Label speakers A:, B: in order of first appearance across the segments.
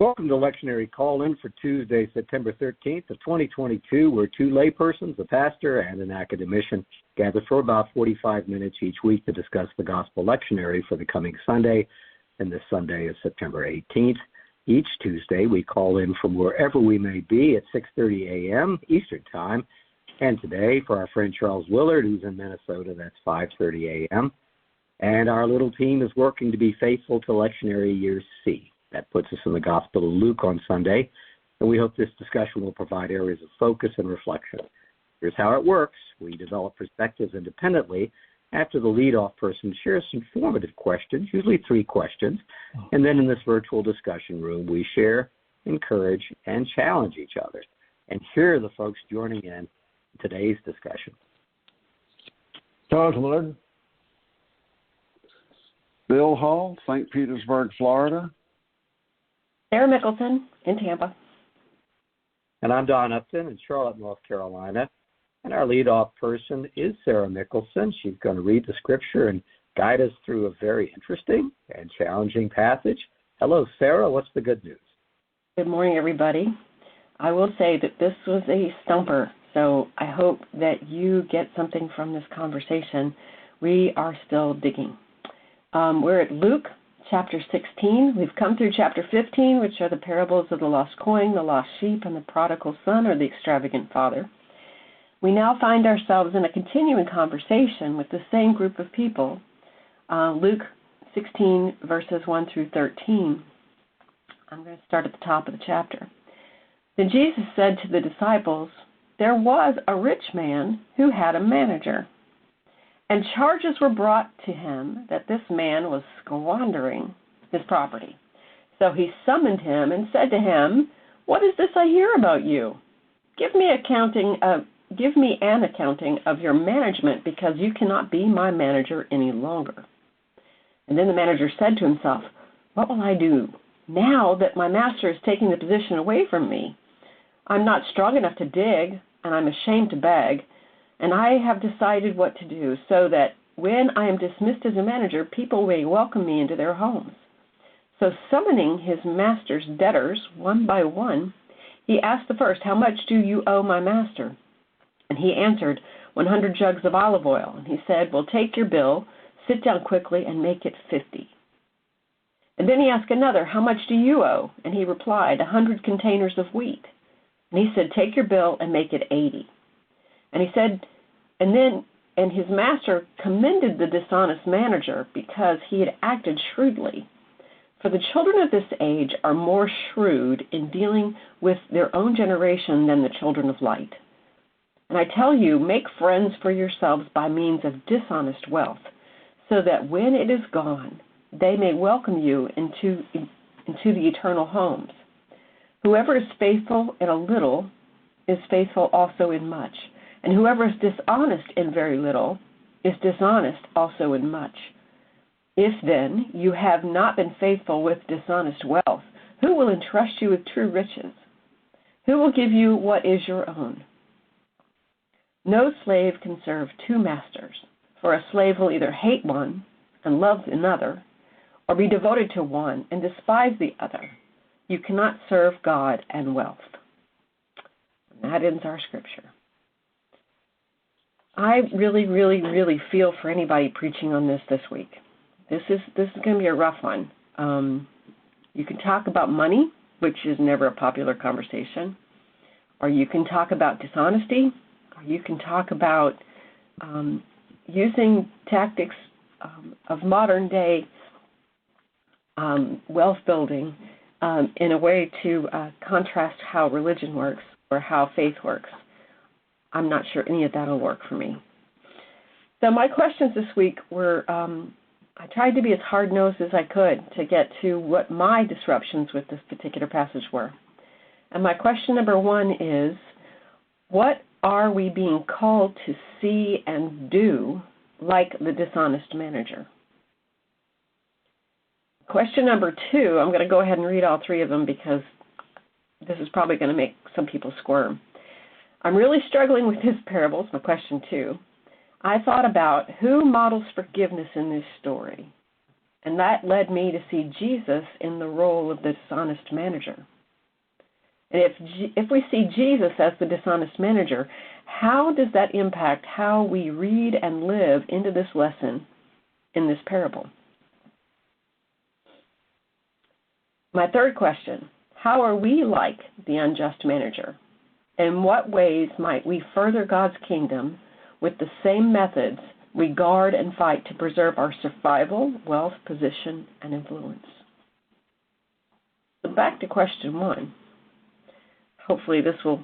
A: Welcome to Lectionary Call-In for Tuesday, September 13th of 2022, where two laypersons, a pastor and an academician, gather for about 45 minutes each week to discuss the Gospel Lectionary for the coming Sunday, and this Sunday is September 18th. Each Tuesday, we call in from wherever we may be at 6:30 a.m. Eastern Time, and today, for our friend Charles Willard, who's in Minnesota, that's 5:30 a.m., and our little team is working to be faithful to Lectionary Year C. That puts us in the Gospel of Luke on Sunday, and we hope this discussion will provide areas of focus and reflection. Here's how it works. We develop perspectives independently after the lead-off person shares some formative questions, usually 3 questions, and then in this virtual discussion room, we share, encourage, and challenge each other. And here are the folks joining in today's discussion.
B: Charles Willard. Bill Hall, St. Petersburg, Florida.
C: Sarah Mickelson in Tampa.
A: And I'm Don Upton in Charlotte, North Carolina. And our lead-off person is Sarah Mickelson. She's going to read the scripture and guide us through a very interesting and challenging passage. Hello, Sarah. What's the good news?
C: Good morning, everybody. I will say that this was a stumper, so I hope that you get something from this conversation. We are still digging. We're at Luke chapter 16. We've come through chapter 15, which are the parables of the lost coin, the lost sheep, and the prodigal son, or the extravagant father. We now find ourselves in a continuing conversation with the same group of people. Luke 16, verses 1 through 13. I'm going to start at the top of the chapter. Then Jesus said to the disciples, "There was a rich man who had a manager, and charges were brought to him that this man was squandering his property. So he summoned him and said to him, 'What is this I hear about you? Give me an accounting of your management, because you cannot be my manager any longer.' And then the manager said to himself, 'What will I do now that my master is taking the position away from me? I'm not strong enough to dig, and I'm ashamed to beg. And I have decided what to do, so that when I am dismissed as a manager, people may welcome me into their homes.' So summoning his master's debtors one by one, he asked the first, 'How much do you owe my master?' And he answered, 100 jugs of olive oil. And he said, 'Well, take your bill, sit down quickly, and make it 50. And then he asked another, 'How much do you owe?' And he replied, 100 containers of wheat. And he said, 'Take your bill and make it 80. And he said, and his master commended the dishonest manager because he had acted shrewdly. For the children of this age are more shrewd in dealing with their own generation than the children of light. And I tell you, make friends for yourselves by means of dishonest wealth, so that when it is gone, they may welcome you into the eternal homes. Whoever is faithful in a little is faithful also in much. And whoever is dishonest in very little is dishonest also in much. If then you have not been faithful with dishonest wealth, who will entrust you with true riches? Who will give you what is your own? No slave can serve 2 masters, for a slave will either hate one and love another, or be devoted to one and despise the other. You cannot serve God and wealth." And that ends our scripture. I really, really, really feel for anybody preaching on this week. This is going to be a rough one. You can talk about money, which is never a popular conversation, or you can talk about dishonesty, or you can talk about using tactics of modern-day wealth building in a way to contrast how religion works or how faith works. I'm not sure any of that will work for me. So my questions this week were, I tried to be as hard-nosed as I could to get to what my disruptions with this particular passage were. And my question number 1 is, what are we being called to see and do like the dishonest manager? Question number 2, I'm going to go ahead and read all 3 of them because this is probably going to make some people squirm. I'm really struggling with his parables, my question 2. I thought about who models forgiveness in this story. And that led me to see Jesus in the role of the dishonest manager. And if we see Jesus as the dishonest manager, how does that impact how we read and live into this lesson in this parable? My third question, how are we like the unjust manager? In what ways might we further God's kingdom with the same methods we guard and fight to preserve our survival, wealth, position, and influence? So back to question 1. Hopefully this will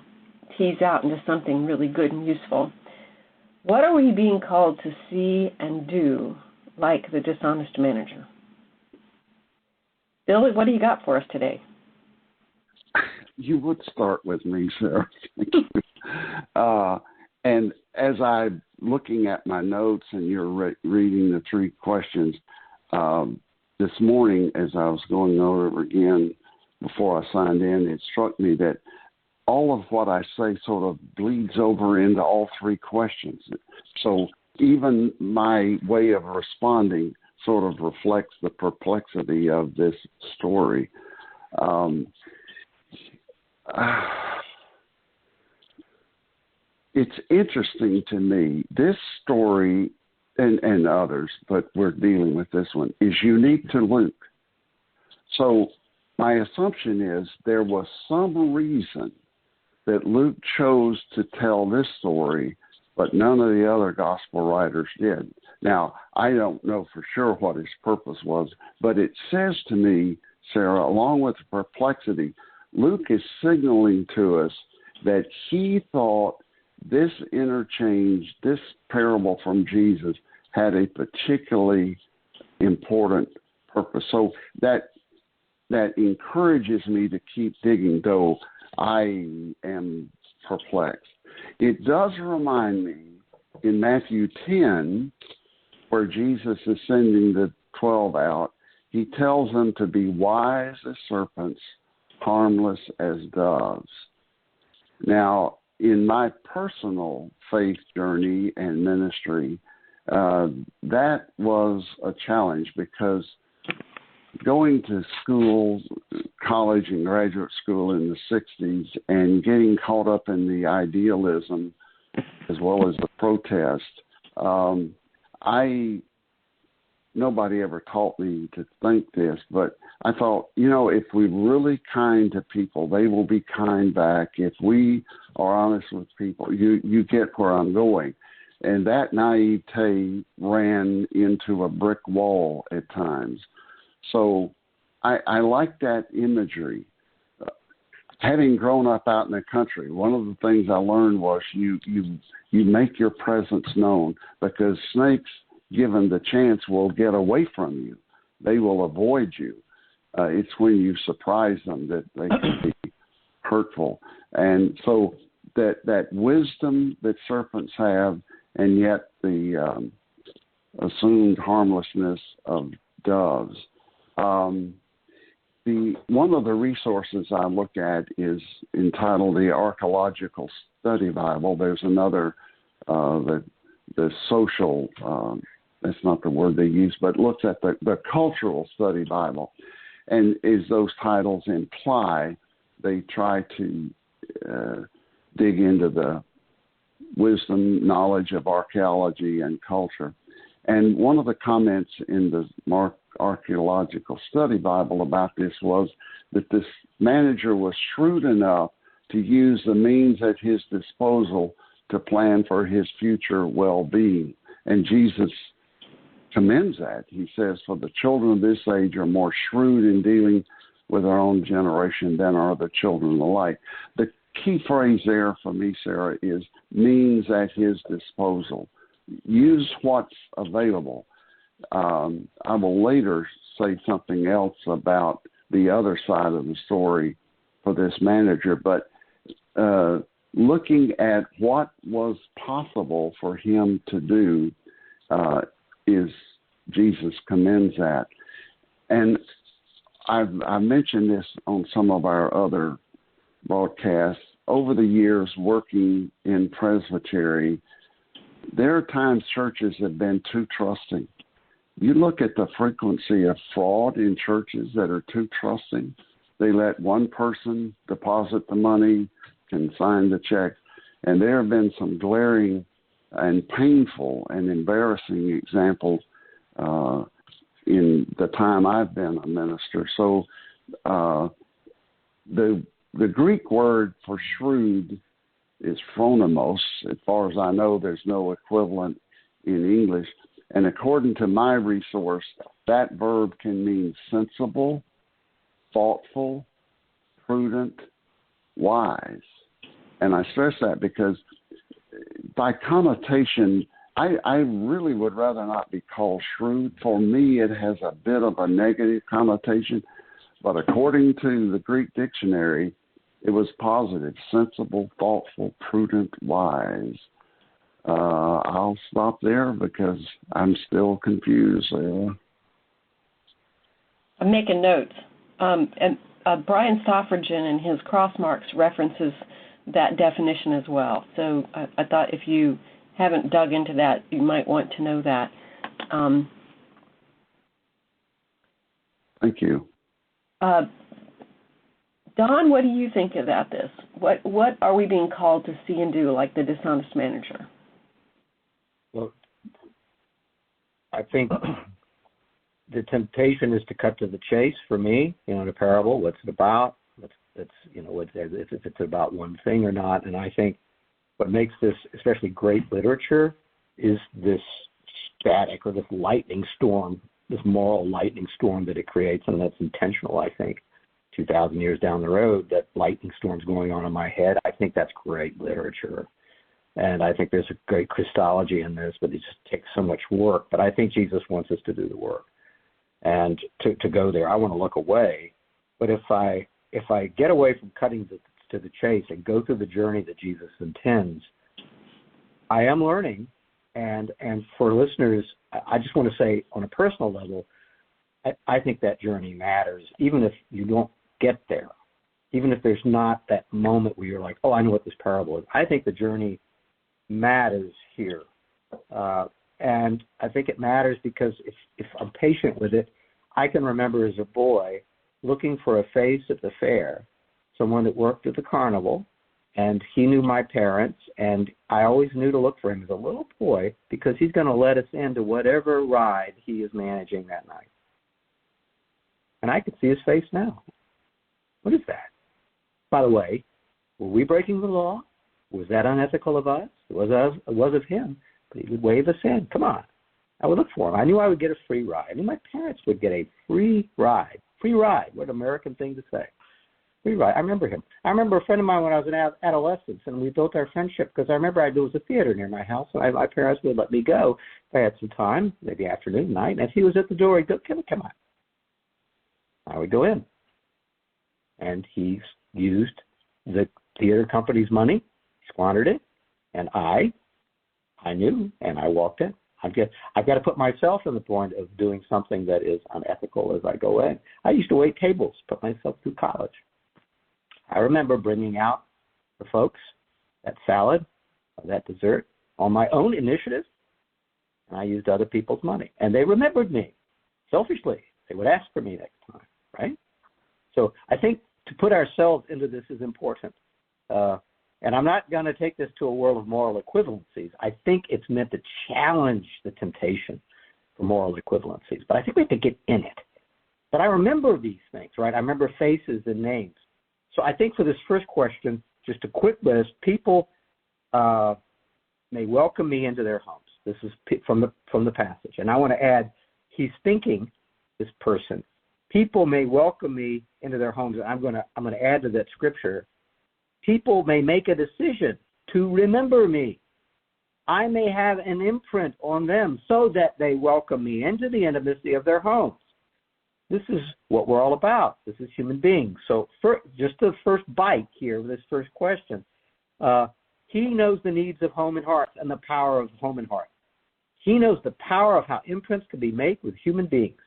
C: tease out into something really good and useful. What are we being called to see and do like the dishonest manager? Billy, what do you got for us today?
B: You would start with me, Sarah. And as I'm looking at my notes and you're reading the 3 questions, this morning as I was going over again before I signed in, it struck me that all of what I say sort of bleeds over into all 3 questions. So even my way of responding sort of reflects the perplexity of this story. It's interesting to me. This story, and others, but we're dealing with this one, is unique to Luke. So my assumption is there was some reason that Luke chose to tell this story, but none of the other gospel writers did. Now, I don't know for sure what his purpose was, but it says to me, Sarah, along with the perplexity, Luke is signaling to us that he thought this interchange, this parable from Jesus, had a particularly important purpose. So that encourages me to keep digging, though I am perplexed. It does remind me in Matthew 10, where Jesus is sending the 12 out, he tells them to be wise as serpents, harmless as doves. Now, in my personal faith journey and ministry, that was a challenge because going to school, college and graduate school in the 60s and getting caught up in the idealism as well as the protest, nobody ever taught me to think this, but I thought, if we're really kind to people, they will be kind back. If we are honest with people, you get where I'm going. And that naivete ran into a brick wall at times. So I like that imagery. Having grown up out in the country, one of the things I learned was you make your presence known, because snakes, given the chance, will get away from you. They will avoid you. It's when you surprise them that they can be hurtful. And so that wisdom that serpents have, and yet the assumed harmlessness of doves. One of the resources I look at is entitled the Archaeological Study Bible. There's another, the social, that's not the word they use, but looks at the Cultural Study Bible. And as those titles imply, they try to dig into the wisdom, knowledge of archaeology and culture. And one of the comments in the Archaeological Study Bible about this was that this manager was shrewd enough to use the means at his disposal to plan for his future well-being. And Jesus commends that. He says, for the children of this age are more shrewd in dealing with our own generation than are the children of the light. The key phrase there for me, Sarah, is means at his disposal. Use what's available. I will later say something else about the other side of the story for this manager, but looking at what was possible for him to do is Jesus commends that. And I've mentioned this on some of our other broadcasts. Over the years working in presbytery, there are times churches have been too trusting. You look at the frequency of fraud in churches that are too trusting. They let one person deposit the money, can sign the check, and there have been some glaring and painful and embarrassing examples in the time I've been a minister. So the Greek word for shrewd is phronimos. As far as I know, there's no equivalent in English. And according to my resource, that verb can mean sensible, thoughtful, prudent, wise. And I stress that because by connotation, I really would rather not be called shrewd. For me, it has a bit of a negative connotation. But according to the Greek dictionary, it was positive, sensible, thoughtful, prudent, wise. I'll stop there because I'm still confused.
C: I'm making notes. And Brian Stoffridgen in his cross marks references that definition as well. So I thought if you haven't dug into that, you might want to know that.
B: Thank you.
C: Don, what do you think about this? What are we being called to see and do, like the dishonest manager?
A: Well, I think the temptation is to cut to the chase for me, in a parable. What's it about? If it's about one thing or not. And I think what makes this especially great literature is this static or this lightning storm, this moral lightning storm that it creates, and that's intentional, I think. 2,000 years down the road, that lightning storm's going on in my head. I think that's great literature. And I think there's a great Christology in this, but it just takes so much work. But I think Jesus wants us to do the work and to go there. I want to look away. But if I get away from cutting to the chase and go through the journey that Jesus intends, I am learning. And for listeners, I just want to say on a personal level, I think that journey matters, even if you don't get there, even if there's not that moment where you're like, oh, I know what this parable is. I think the journey matters here. And I think it matters because if I'm patient with it, I can remember as a boy looking for a face at the fair, someone that worked at the carnival, and he knew my parents, and I always knew to look for him as a little boy because he's going to let us into whatever ride he is managing that night. And I could see his face now. What is that? By the way, were we breaking the law? Was that unethical of us? It was of him, but he would wave us in. Come on. I would look for him. I knew I would get a free ride. I knew my parents would get a free ride. Free ride. What an American thing to say. Free ride. I remember him. I remember a friend of mine when I was in adolescence, and we built our friendship because I remember there was a theater near my house, and my parents would let me go if I had some time, maybe afternoon, night, and if he was at the door, he'd go, come on. I would go in. And he used the theater company's money, squandered it, and I knew, and I walked in. I've got to put myself in the point of doing something that is unethical as I go in. I used to wait tables, put myself through college. I remember bringing out for folks that salad, that dessert on my own initiative, and I used other people's money. And they remembered me selfishly. They would ask for me next time, right? So I think to put ourselves into this is important. And I'm not going to take this to a world of moral equivalencies. I think it's meant to challenge the temptation for moral equivalencies. But I think we have to get in it. But I remember these things, right? I remember faces and names. So I think for this first question, just a quick list, people may welcome me into their homes. This is from the passage. And I want to add, he's thinking, this person, people may welcome me into their homes. And I'm going to add to that scripture, people may make a decision to remember me. I may have an imprint on them so that they welcome me into the intimacy of their homes. This is what we're all about. This is human beings. So just the first bite here, this first question, he knows the needs of home and heart and the power of home and heart. He knows the power of how imprints can be made with human beings.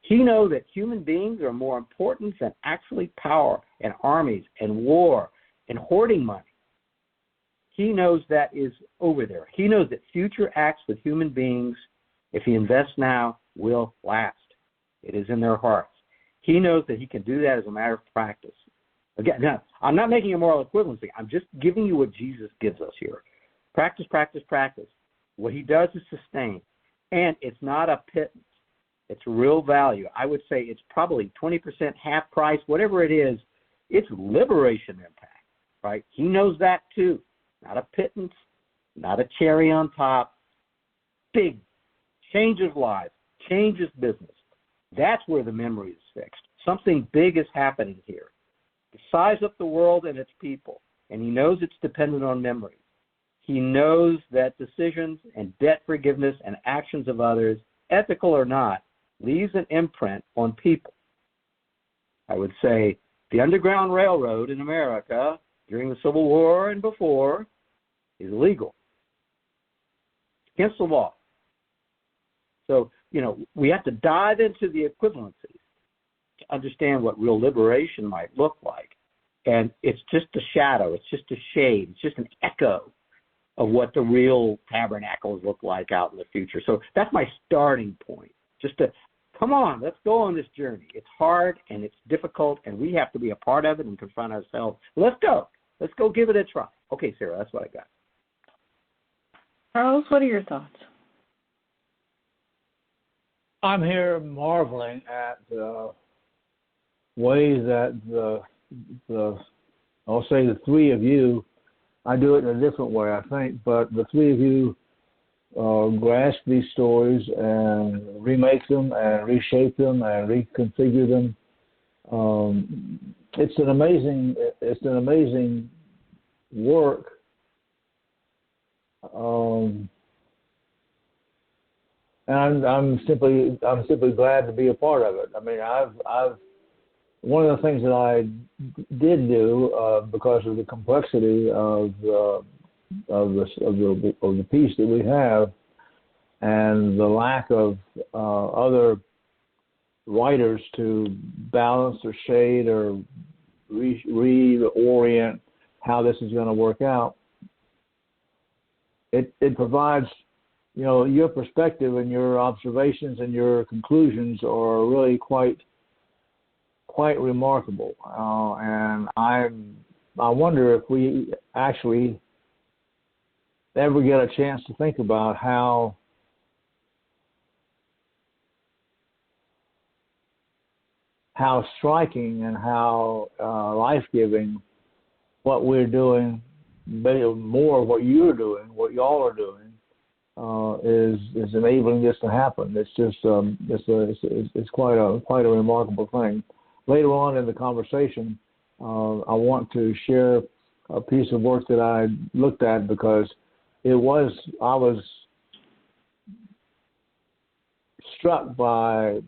A: He knows that human beings are more important than actually power and armies and war and hoarding money. He knows that is over there. He knows that future acts with human beings, if he invests now, will last. It is in their hearts. He knows that he can do that as a matter of practice. Again, now, I'm not making a moral equivalency. I'm just giving you what Jesus gives us here. Practice, practice, practice. What he does is sustain. And it's not a pittance. It's real value. I would say it's probably 20%, half price, whatever it is. It's liberation impact, right? He knows that too. Not a pittance, not a cherry on top. Big changes lives, changes business. That's where the memory is fixed. Something big is happening here. To size up the world and its people, and he knows it's dependent on memory. He knows that decisions and debt forgiveness and actions of others, ethical or not, leaves an imprint on people. I would say the Underground Railroad in America during the Civil War and before is illegal. It's against the law. So, we have to dive into the equivalencies to understand what real liberation might look like. And it's just a shadow. It's just a shade. It's just an echo of what the real tabernacles look like out in the future. So that's my starting point. Just to, come on, let's go on this journey. It's hard and it's difficult, and we have to be a part of it and confront ourselves. Let's go. Let's go give it a try. Okay, Sarah, that's what I got.
C: Charles, what are your thoughts?
D: I'm here marveling at the ways that I'll say the three of you, I do it in a different way, I think, but the three of you grasp these stories and remake them and reshape them and reconfigure them. It's an amazing work. And I'm simply glad to be a part of it. I mean, I've one of the things that I did do because of the complexity of the piece that we have, and the lack of other writers to balance or shade or reorient how this is going to work out. It provides, your perspective and your observations and your conclusions are really quite remarkable. And I wonder if we actually ever get a chance to think about how striking and how life-giving what we're doing, more of what you're doing, what y'all are doing, is enabling this to happen. It's just it's quite a remarkable thing. Later on in the conversation, I want to share a piece of work that I looked at because I was struck by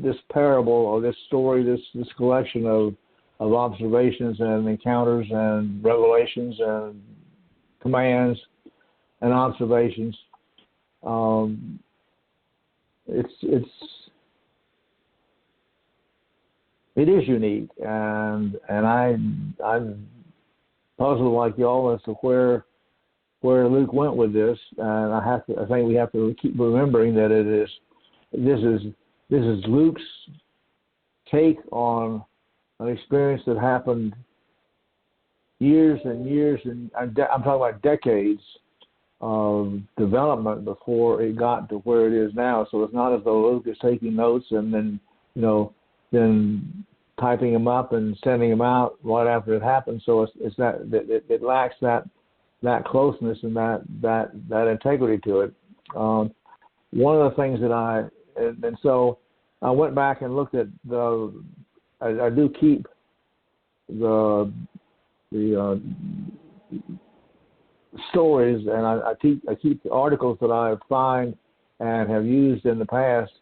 D: this parable or this story, this collection of observations and encounters and revelations and commands and observations. It is unique, and I'm puzzled like y'all as to where Luke went with this, and I think we have to keep remembering that this is Luke's take on an experience that happened years and years, and I'm talking about decades of development before it got to where it is now. So it's not as though Luke is taking notes and then then typing them up and sending them out right after it happens. So it's that it lacks that closeness and that integrity to it. One of the things that so I went back and looked at I do keep the stories, and I keep the articles that I find and have used in the past.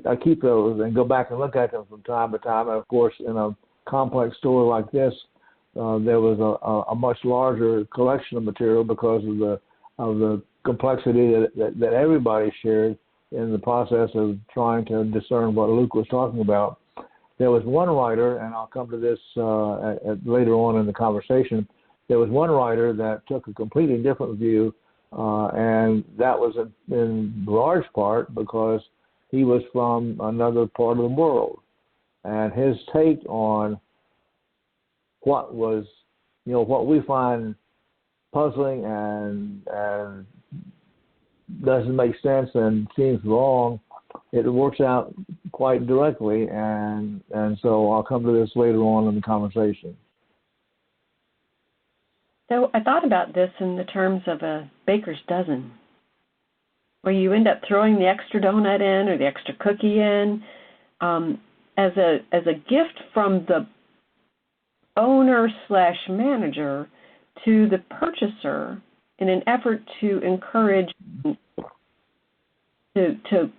D: I keep those and go back and look at them from time to time. And of course, in a complex story like this, there was a much larger collection of material because of the complexity that everybody shared in the process of trying to discern what Luke was talking about. There was one writer, and I'll come to this later on in the conversation. There was one writer that took a completely different view, and that was in large part because he was from another part of the world. And his take on what was, what we find puzzling and doesn't make sense and seems wrong, it works out quite directly, and so I'll come to this later on in the conversation.
C: So I thought about this in the terms of a baker's dozen, where you end up throwing the extra donut in or the extra cookie in as a gift from the owner/manager to the purchaser in an effort to encourage to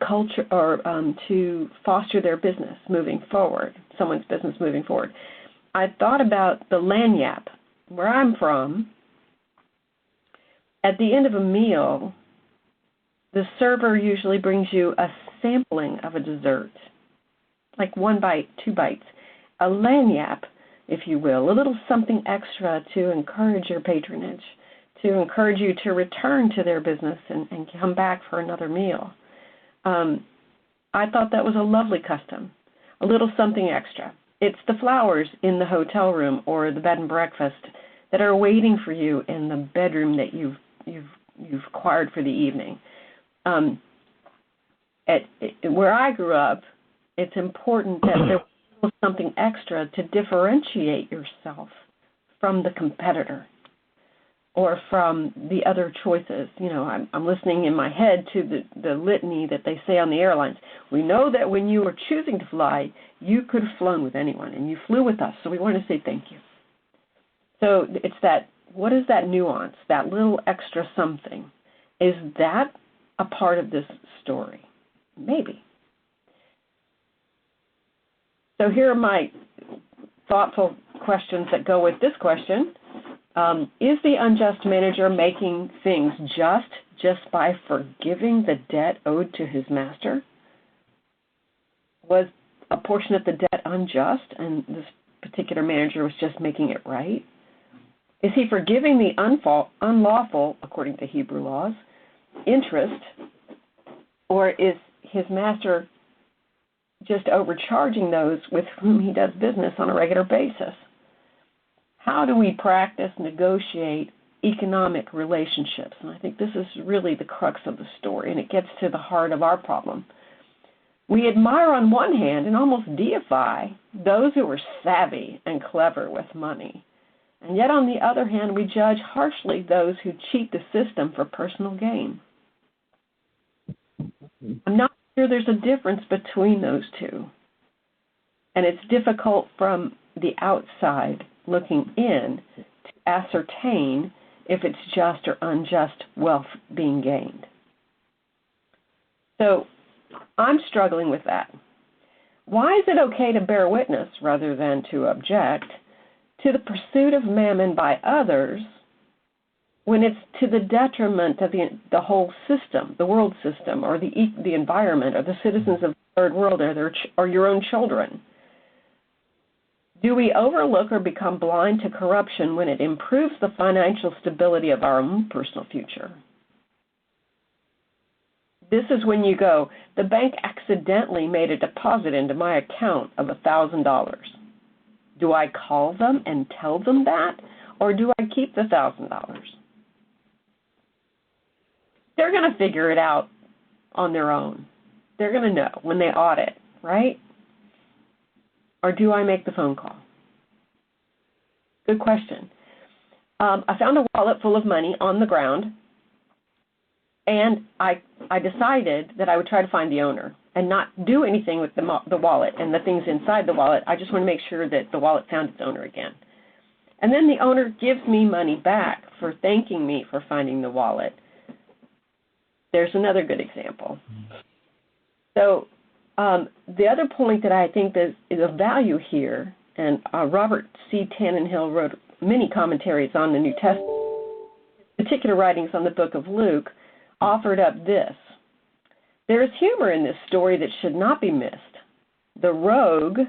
C: culture or to foster their business moving forward, someone's business moving forward. I thought about the lagniappe. Where I'm from, at the end of a meal, the server usually brings you a sampling of a dessert, like 1 bite, 2 bites, a lagniappe, if you will, a little something extra to encourage your patronage, to encourage you to return to their business and come back for another meal. I thought that was a lovely custom, a little something extra. It's the flowers in the hotel room or the bed and breakfast that are waiting for you in the bedroom that you've acquired for the evening. Where I grew up, it's important that there was something extra to differentiate yourself from the competitor or from the other choices. I'm listening in my head to the litany that they say on the airlines. We know that when you were choosing to fly, you could have flown with anyone, and you flew with us, so we want to say thank you. So it's that, what is that nuance, that little extra something? Is that a part of this story? Maybe. So here are my thoughtful questions that go with this question. Is the unjust manager making things just by forgiving the debt owed to his master? Was a portion of the debt unjust and this particular manager was just making it right? Is he forgiving the unlawful, according to Hebrew laws, interest, or is his master just overcharging those with whom he does business on a regular basis? How do we practice, negotiate economic relationships? And I think this is really the crux of the story, and it gets to the heart of our problem. We admire on one hand and almost deify those who are savvy and clever with money. And yet on the other hand, we judge harshly those who cheat the system for personal gain. I'm not sure there's a difference between those two. And it's difficult from the outside looking in to ascertain if it's just or unjust wealth being gained. So I'm struggling with that. Why is it okay to bear witness rather than to object to the pursuit of mammon by others when it's to the detriment of the whole system, the world system, or the environment, or the citizens of the third world, or your own children? Do we overlook or become blind to corruption when it improves the financial stability of our own personal future? This is when you go, the bank accidentally made a deposit into my account of $1,000. Do I call them and tell them that, or do I keep the $1,000? They're going to figure it out on their own. They're going to know when they audit, right? Or do I make the phone call? Good question. I found a wallet full of money on the ground, and I decided that I would try to find the owner and not do anything with the wallet and the things inside the wallet. I just want to make sure that the wallet found its owner again. And then the owner gives me money back for thanking me for finding the wallet. There's another good example. So the other point that I think is of value here, and Robert C. Tannenhill wrote many commentaries on the New Testament, particular writings on the book of Luke, offered up this. There is humor in this story that should not be missed. The rogue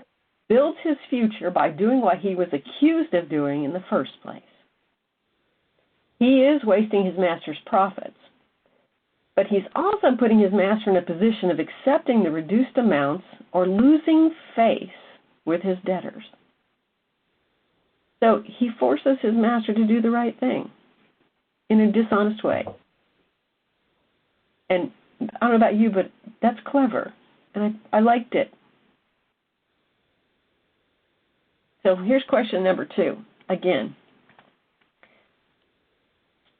C: builds his future by doing what he was accused of doing in the first place. He is wasting his master's profits. But he's also putting his master in a position of accepting the reduced amounts or losing face with his debtors. So he forces his master to do the right thing in a dishonest way. And I don't know about you, but that's clever, and I liked it. So here's question number 2. Again,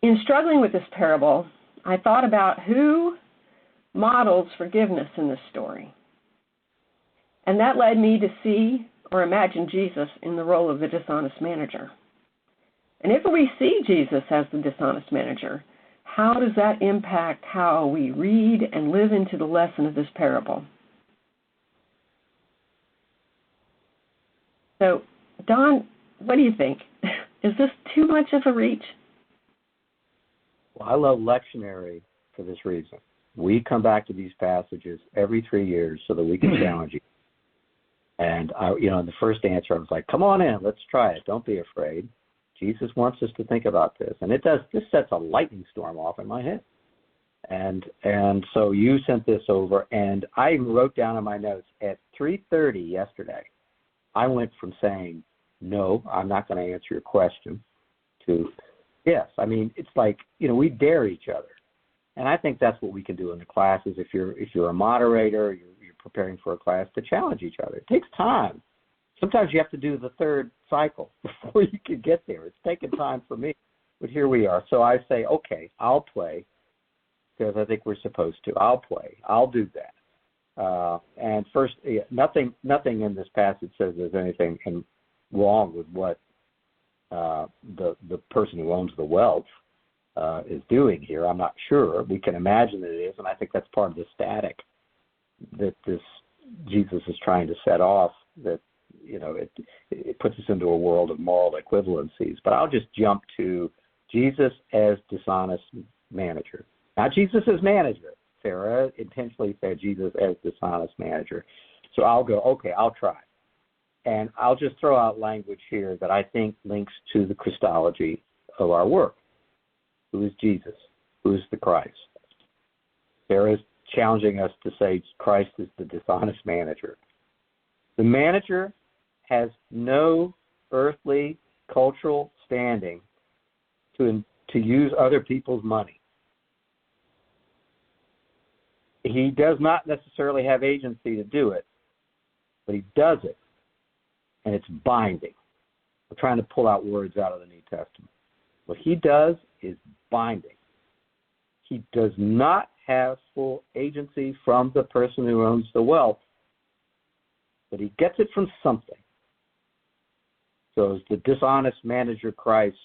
C: in struggling with this parable, I thought about who models forgiveness in this story. And that led me to see or imagine Jesus in the role of the dishonest manager. And if we see Jesus as the dishonest manager, how does that impact how we read and live into the lesson of this parable? So, Don, what do you think? Is this too much of a reach?
A: Well, I love Lectionary for this reason. We come back to these passages every 3 years so that we can challenge you. And, in the first answer, I was like, come on in, let's try it. Don't be afraid. Jesus wants us to think about this. And it does. This sets a lightning storm off in my head. And so you sent this over, and I wrote down in my notes at 3:30 yesterday, I went from saying, no, I'm not going to answer your question, to yes. I mean, it's like, we dare each other. And I think that's what we can do in the classes. If you're a moderator, you're preparing for a class, to challenge each other. It takes time. Sometimes you have to do the third cycle before you can get there. It's taken time for me, but here we are. So I say, okay, I'll play because I think we're supposed to. I'll play. I'll do that. And first, nothing in this passage says there's anything wrong with what the person who owns the wealth is doing here. I'm not sure. We can imagine that it is, and I think that's part of the static that this Jesus is trying to set off, that it puts us into a world of moral equivalencies. But I'll just jump to Jesus as dishonest manager. Not Jesus as manager. Sarah intentionally said Jesus as dishonest manager. So I'll go, okay, I'll try. And I'll just throw out language here that I think links to the Christology of our work. Who is Jesus? Who is the Christ? Sarah is challenging us to say Christ is the dishonest manager. The manager has no earthly cultural standing to use other people's money. He does not necessarily have agency to do it, but he does it, and it's binding. We're trying to pull out words out of the New Testament. What he does is binding. He does not have full agency from the person who owns the wealth, but he gets it from something. So as the dishonest manager Christ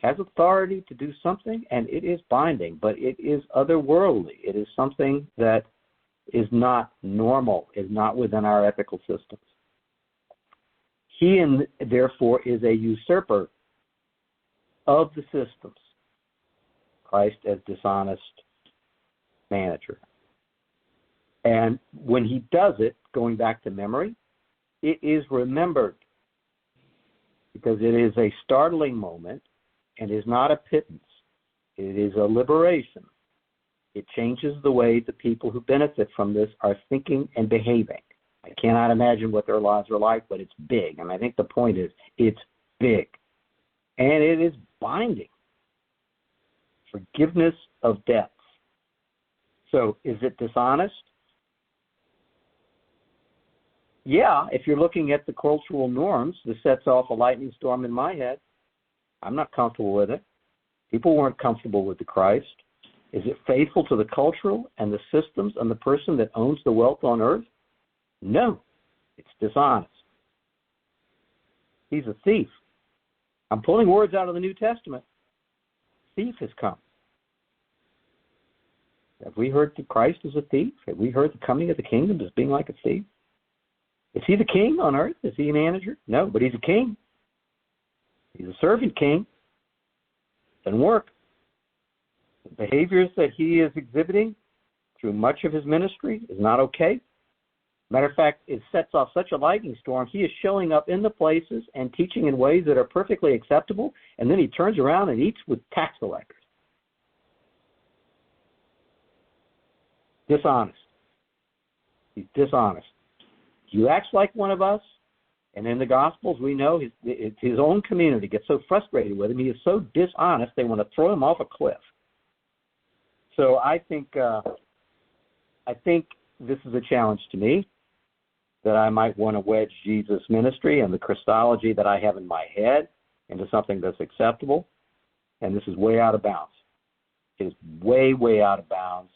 A: has authority to do something, and it is binding, but it is otherworldly. It is something that is not normal, is not within our ethical systems. He, therefore, is a usurper of the systems. Christ as dishonest manager. And when he does it, going back to memory, it is remembered, because it is a startling moment and is not a pittance. It is a liberation. It changes the way the people who benefit from this are thinking and behaving. I cannot imagine what their lives are like, but it's big. And I think the point is, it's big. And it is binding. Forgiveness of debts. So is it dishonest? Yeah, if you're looking at the cultural norms, this sets off a lightning storm in my head. I'm not comfortable with it. People weren't comfortable with the Christ. Is it faithful to the cultural and the systems and the person that owns the wealth on earth? No, it's dishonest. He's a thief. I'm pulling words out of the New Testament. Thief has come. Have we heard that Christ is a thief? Have we heard the coming of the kingdom as being like a thief? Is he the king on earth? Is he a manager? No, but he's a king. He's a servant king. Doesn't work. The behaviors that he is exhibiting through much of his ministry is not okay. Matter of fact, it sets off such a lightning storm. He is showing up in the places and teaching in ways that are perfectly acceptable, and then he turns around and eats with tax collectors. Dishonest. He's dishonest. You act like one of us, and in the Gospels we know his own community gets so frustrated with him. He is so dishonest they want to throw him off a cliff. So I think this is a challenge to me, that I might want to wedge Jesus' ministry and the Christology that I have in my head into something that's acceptable, and this is way out of bounds. It is way, way out of bounds.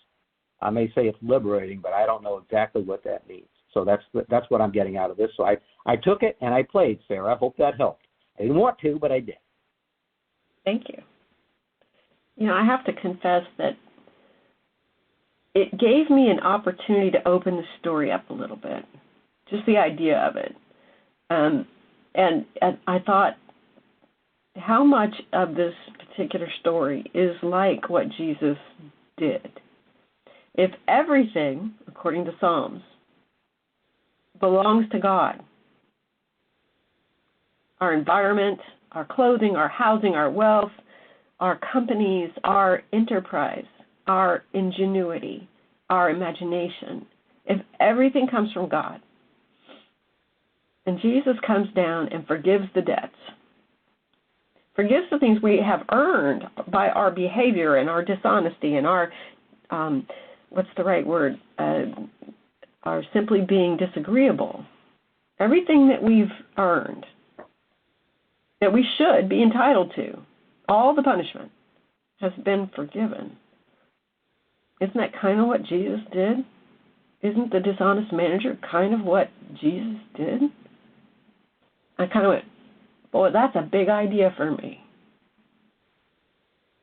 A: I may say it's liberating, but I don't know exactly what that means. So that's what I'm getting out of this. So I took it and I played, Sarah. I hope that helped. I didn't want to, but I did.
C: Thank you. You know, I have to confess that it gave me an opportunity to open the story up a little bit, just the idea of it. And I thought, how much of this particular story is like what Jesus did? If everything, according to Psalms, belongs to God, our environment, our clothing, our housing, our wealth, our companies, our enterprise, our ingenuity, our imagination, if everything comes from God, and Jesus comes down and forgives the debts, forgives the things we have earned by our behavior and our dishonesty and our, are simply being disagreeable. Everything that we've earned, that we should be entitled to, all the punishment, has been forgiven. Isn't that kind of what Jesus did? Isn't the dishonest manager kind of what Jesus did? I kind of went, boy, that's a big idea for me.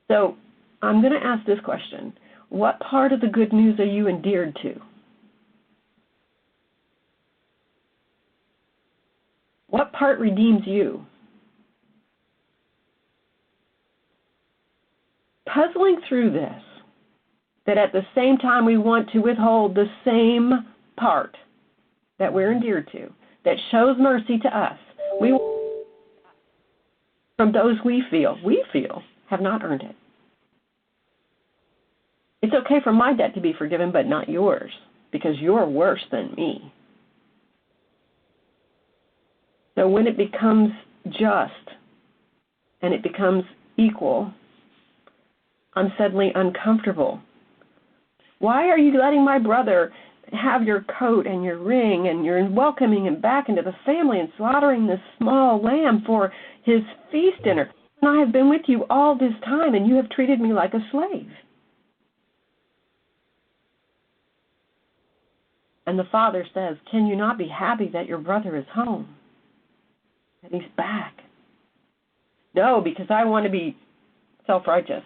C: So I'm going to ask this question. What part of the good news are you endeared to? What part redeems you? Puzzling through this, that at the same time we want to withhold the same part that we're endeared to, that shows mercy to us, we from those we feel have not earned it. It's okay for my debt to be forgiven, but not yours, because you're worse than me. So when it becomes just and it becomes equal, I'm suddenly uncomfortable. Why are you letting my brother have your coat and your ring, and you're welcoming him back into the family and slaughtering this small lamb for his feast dinner? And I have been with you all this time, and you have treated me like a slave. And the father says, can you not be happy that your brother is home, that he's back? No, because I want to be self-righteous.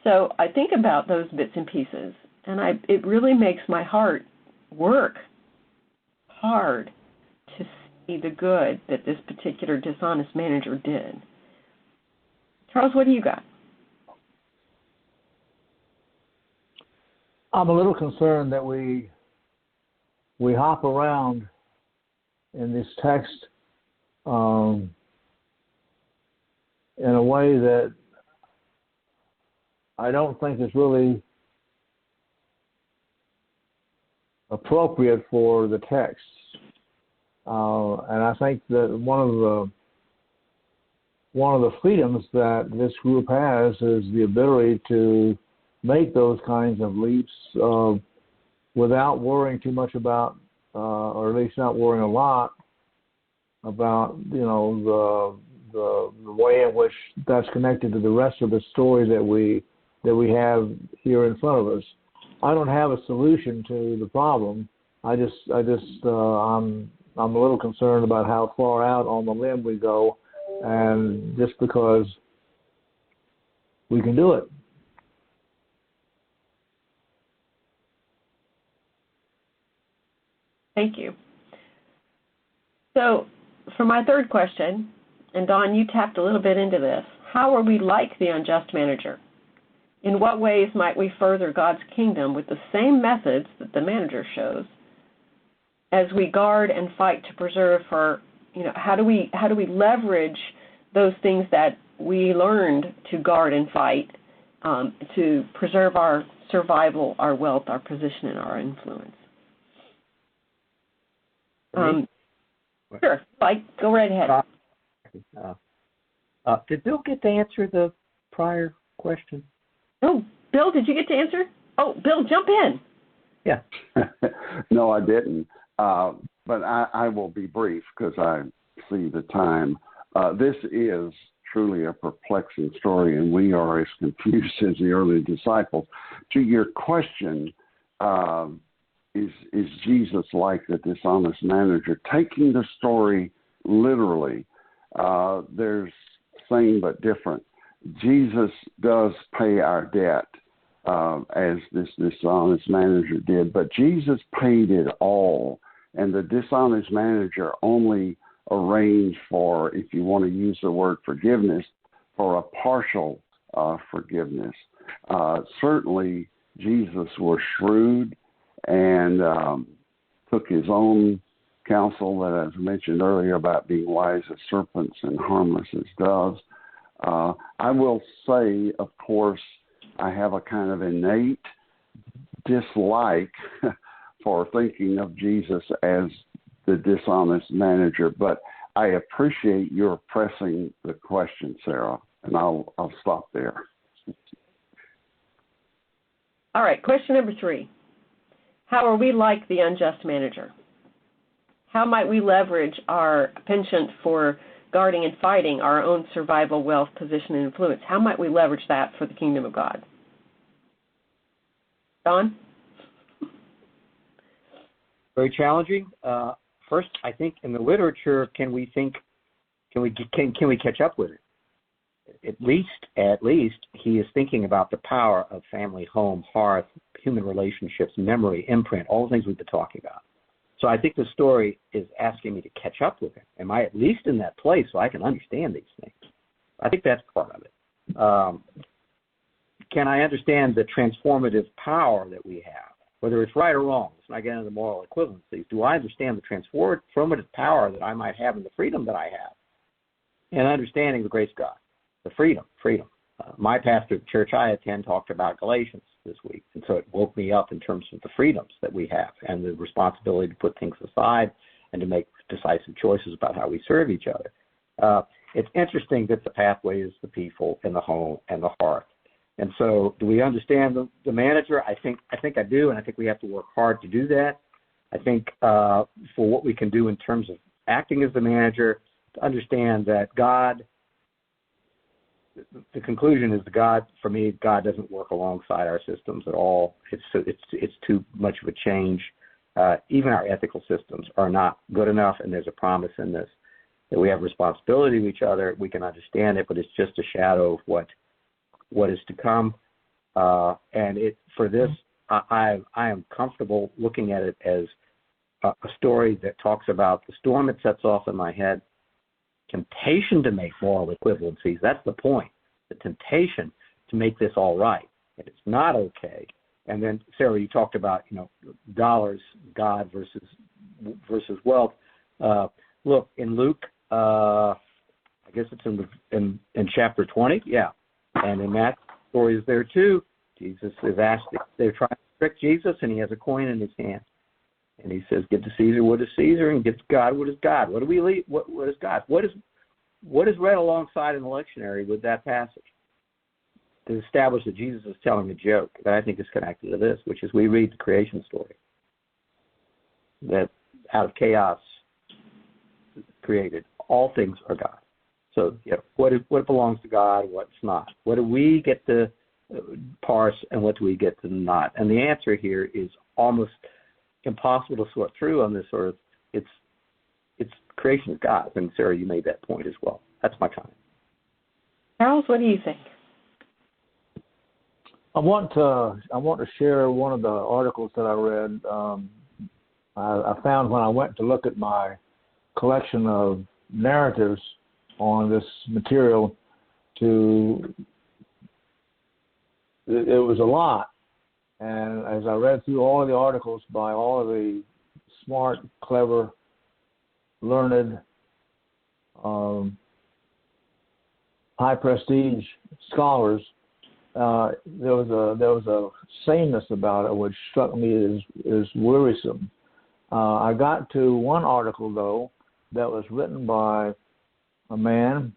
C: So I think about those bits and pieces, and it really makes my heart work hard to see the good that this particular dishonest manager did. Charles, what do you got?
D: I'm a little concerned that we hop around in this text in a way that I don't think is really appropriate for the text. And I think that one of the freedoms that this group has is the ability to make those kinds of leaps without worrying too much about, or at least not worrying a lot about, the way in which that's connected to the rest of the story that we have here in front of us. I don't have a solution to the problem. I'm a little concerned about how far out on the limb we go, and just because we can do it.
C: Thank you. So for my third question, and Dawn, you tapped a little bit into this, how are we like the unjust manager? In what ways might we further God's kingdom with the same methods that the manager shows as we guard and fight to preserve for, how do we leverage those things that we learned to guard and fight to preserve our survival, our wealth, our position, and our influence? Sure, Mike, go right ahead.
A: Did Bill get to answer the prior question?
C: Oh, Bill, did you get to answer? Oh, Bill, jump in.
A: Yeah.
B: No, I didn't. But I will be brief because I see the time. This is truly a perplexing story, and we are as confused as the early disciples. To your question, is Jesus like the dishonest manager? Taking the story literally, there's same but different. Jesus does pay our debt, as this dishonest manager did, but Jesus paid it all, and the dishonest manager only arranged for, if you want to use the word forgiveness, for a partial forgiveness. Certainly, Jesus was shrewd and took his own counsel that, as mentioned earlier, about being wise as serpents and harmless as doves. I will say, of course, I have a kind of innate dislike for thinking of Jesus as the dishonest manager, but I appreciate your pressing the question, Sarah, and I'll stop there.
C: All right, question number 3. How are we like the unjust manager? How might we leverage our penchant for guarding and fighting our own survival, wealth, position, and influence? How might we leverage that for the kingdom of God? Don?
A: Very challenging. First, I think in the literature, can we catch up with it? At least, he is thinking about the power of family, home, hearth, human relationships, memory, imprint, all the things we've been talking about. So I think the story is asking me to catch up with it. Am I at least in that place so I can understand these things? I think that's part of it. Can I understand the transformative power that we have? Whether it's right or wrong, let's not get into the moral equivalencies. Do I understand the transformative power that I might have and the freedom that I have? And understanding the grace of God, the freedom. My pastor at the church I attend talked about Galatians this week, and so it woke me up in terms of the freedoms that we have and the responsibility to put things aside and to make decisive choices about how we serve each other. It's interesting that the pathway is the people and the home and the heart. And so do we understand the manager? I think I do, and I think we have to work hard to do that. I think for what we can do in terms of acting as the manager, to understand that God, the conclusion is God doesn't work alongside our systems at all. It's too much of a change. Even our ethical systems are not good enough, and there's a promise in this that we have responsibility to each other. We can understand it, but it's just a shadow of what is to come. For this, I am comfortable looking at it as a story that talks about the storm it sets off in my head, temptation to make moral equivalencies. That's the point. The temptation to make this all right, and it's not okay. And then, Sarah, you talked about dollars, God versus wealth. Look in Luke, I guess it's in chapter 20, yeah, and in that story is there too. Jesus is asked. They're trying to trick Jesus, and he has a coin in his hand. And he says, give to Caesar what is Caesar, and give to God what is God. What do we leave? What is God? What is read alongside in the lectionary with that passage to establish that Jesus is telling a joke that I think is connected to this, which is we read the creation story. That out of chaos created, all things are God. So what belongs to God, what's not? What do we get to parse, and what do we get to not? And the answer here is almost impossible to sort through on this earth. It's creation of God, and Sarah, you made that point as well. That's my comment.
C: Charles, what do you think?
D: I want to share one of the articles that I read. I found when I went to look at my collection of narratives on this material, it was a lot. And as I read through all of the articles by all of the smart, clever, learned, high prestige scholars, there was a sameness about it which struck me as worrisome. I got to one article though that was written by a man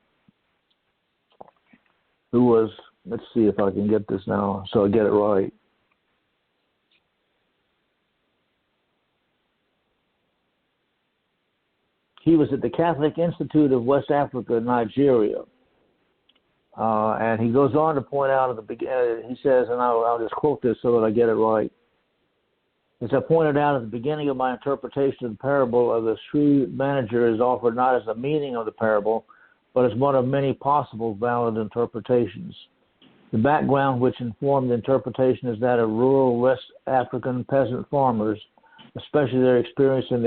D: who was, let's see if I can get this now so I get it right. He was at the Catholic Institute of West Africa, Nigeria. And he goes on to point out at the beginning, he says, and I'll just quote this so that I get it right. As I pointed out at the beginning of my interpretation of the parable of the shrewd manager is offered not as the meaning of the parable, but as one of many possible valid interpretations. The background which informed the interpretation is that of rural West African peasant farmers, especially their experience in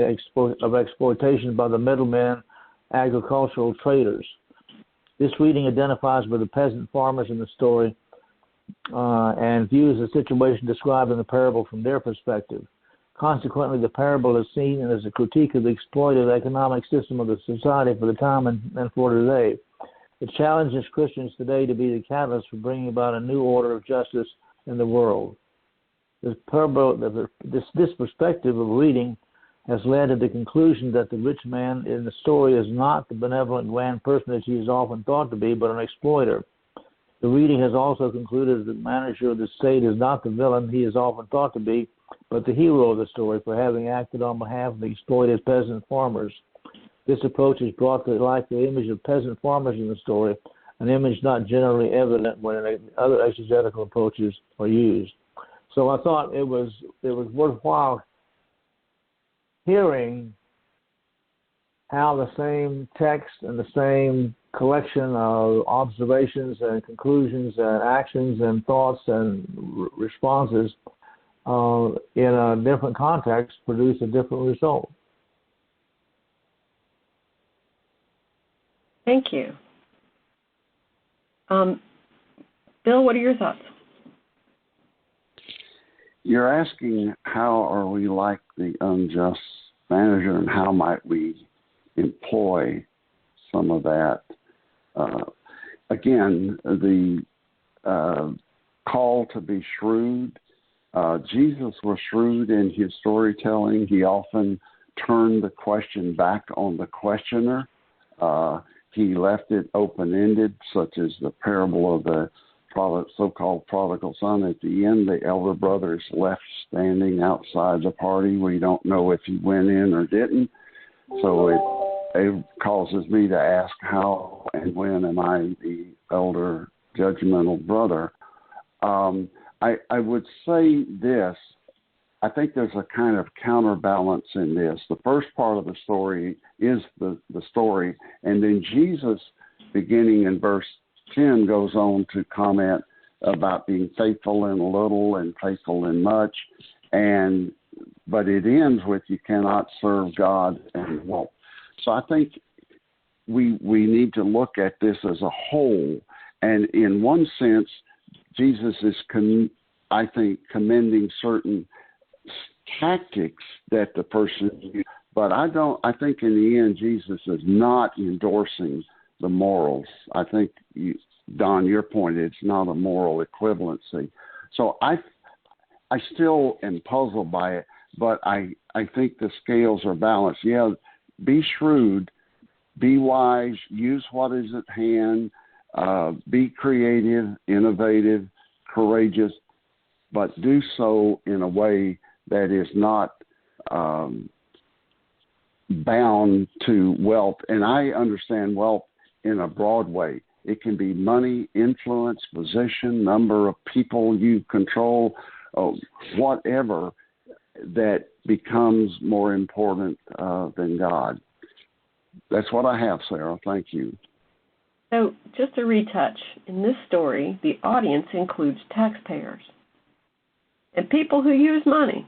D: of exploitation by the middlemen, agricultural traders. This reading identifies with the peasant farmers in the story and views the situation described in the parable from their perspective. Consequently, the parable is seen as a critique of the exploitive economic system of the society for the time and for today. It challenges Christians today to be the catalyst for bringing about a new order of justice in the world. This perspective of reading has led to the conclusion that the rich man in the story is not the benevolent grand personage he is often thought to be, but an exploiter. The reading has also concluded that the manager of the state is not the villain he is often thought to be, but the hero of the story for having acted on behalf of the exploited peasant farmers. This approach has brought to life the image of peasant farmers in the story, an image not generally evident when other exegetical approaches are used. So I thought it was worthwhile hearing how the same text and the same collection of observations and conclusions and actions and thoughts and responses in a different context produce a different result.
C: Thank you. Bill, what are your thoughts?
B: You're asking how are we like the unjust manager and how might we employ some of that. Again, the call to be shrewd. Jesus was shrewd in his storytelling. He often turned the question back on the questioner. He left it open-ended, such as the parable of the so-called prodigal son. At the end, the elder brother is left standing outside the party. We don't know if he went in or didn't. So it causes me to ask how and when am I the elder judgmental brother. I would say this. I think there's a kind of counterbalance in this. The first part of the story is the story, and then Jesus, beginning in verse 10, goes on to comment about being faithful in little and faithful in much, but it ends with you cannot serve God and wealth. So I think we need to look at this as a whole, and in one sense, Jesus is, I think, commending certain tactics that the person used, but I think in the end, Jesus is not endorsing the morals. I think, Don, your point, it's not a moral equivalency. So I still am puzzled by it, but I think the scales are balanced. Yeah, be shrewd, be wise, use what is at hand, be creative, innovative, courageous, but do so in a way that is not bound to wealth. And I understand wealth in a broad way. It can be money, influence, position, number of people you control, whatever that becomes more important than God. That's what I have, Sarah. Thank you.
C: So just to retouch, in this story, the audience includes taxpayers and people who use money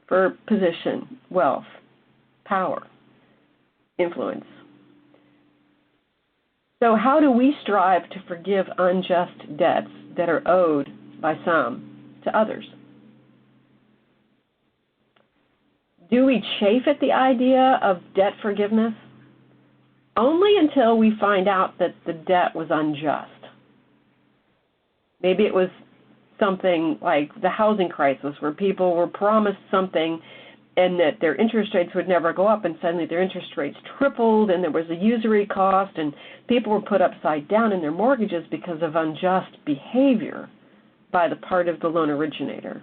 C: for position, wealth, power, influence. So how do we strive to forgive unjust debts that are owed by some to others? Do we chafe at the idea of debt forgiveness? Only until we find out that the debt was unjust. Maybe it was something like the housing crisis where people were promised something and that their interest rates would never go up, and suddenly their interest rates tripled, and there was a usury cost, and people were put upside down in their mortgages because of unjust behavior by the part of the loan originator.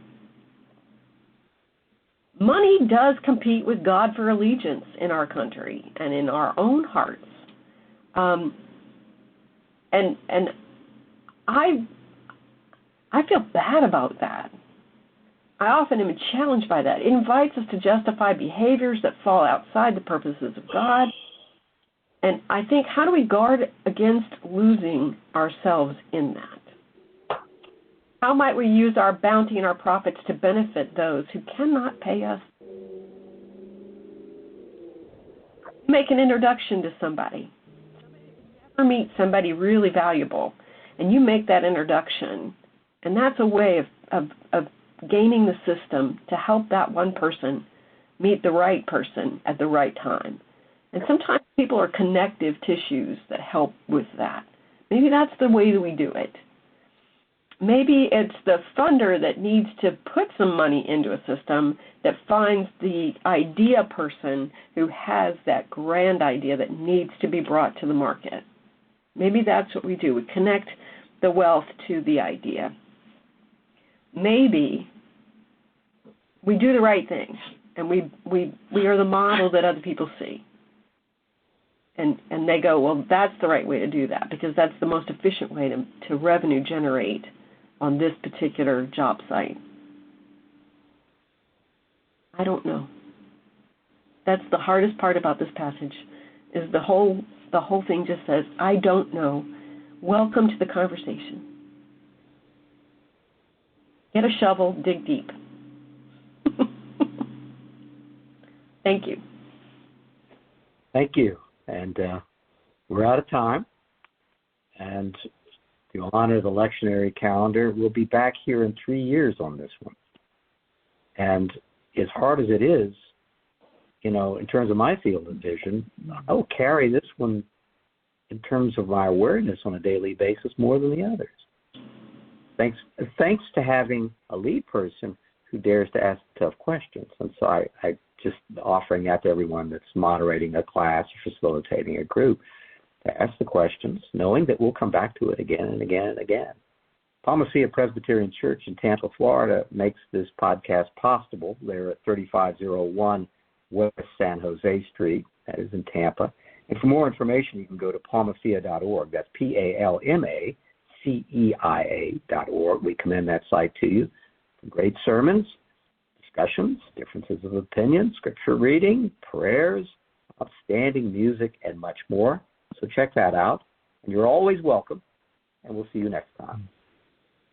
C: Money does compete with God for allegiance in our country and in our own hearts. And I feel bad about that. I often am challenged by that. It invites us to justify behaviors that fall outside the purposes of God. And I think, how do we guard against losing ourselves in that? How might we use our bounty and our profits to benefit those who cannot pay us? Make an introduction to somebody. Never meet somebody really valuable, and you make that introduction, and that's a way of gaining the system to help that one person meet the right person at the right time. And sometimes people are connective tissues that help with that. Maybe that's the way that we do it. Maybe it's the funder that needs to put some money into a system that finds the idea person who has that grand idea that needs to be brought to the market. Maybe that's what we do. We connect the wealth to the idea. Maybe we do the right thing, and we are the model that other people see. And they go, well, that's the right way to do that, because that's the most efficient way to revenue generate on this particular job site. I don't know. That's the hardest part about this passage, is the whole thing just says, I don't know. Welcome to the conversation. Get a shovel, dig deep. Thank you.
A: Thank you. And we're out of time. And to honor the lectionary calendar, we'll be back here in 3 years on this one. And as hard as it is, in terms of my field of vision, I will carry this one in terms of my awareness on a daily basis more than the others. Thanks to having a lead person who dares to ask tough questions. And so I just offering that to everyone that's moderating a class or facilitating a group, to ask the questions, knowing that we'll come back to it again and again and again. Palmacia Presbyterian Church in Tampa, Florida makes this podcast possible. They're at 3501 West San Jose Street. That is in Tampa. And for more information, you can go to palmacia.org. That's PALMACEIA.org. We commend that site to you. Great sermons, discussions, differences of opinion, scripture reading, prayers, outstanding music, and much more. So check that out. And you're always welcome. And we'll see you next time.